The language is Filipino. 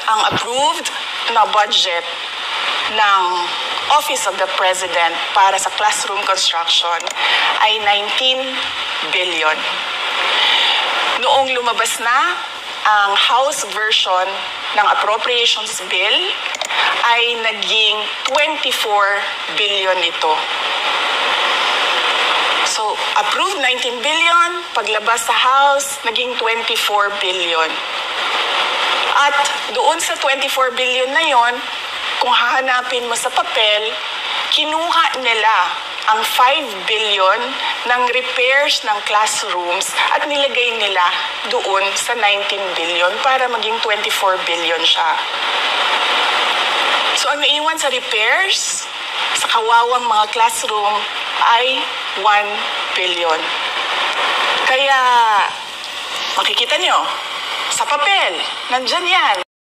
ang approved na budget ng Office of the President para sa classroom construction ay 19 billion. Noong lumabas na ang House version ng Appropriations Bill ay naging 24 billion ito. So, approved 19 billion, paglabas sa House, naging 24 billion. At doon sa 24 billion na yon, kung hahanapin mo sa papel, kinuha nila ang 5 billion ng repairs ng classrooms at nilagay nila doon sa 19 billion para maging 24 billion siya. So ang naiwan sa repairs, sa kawawang mga classroom ay 1 billion. Kaya makikita nyo, sa papel, nandyan yan.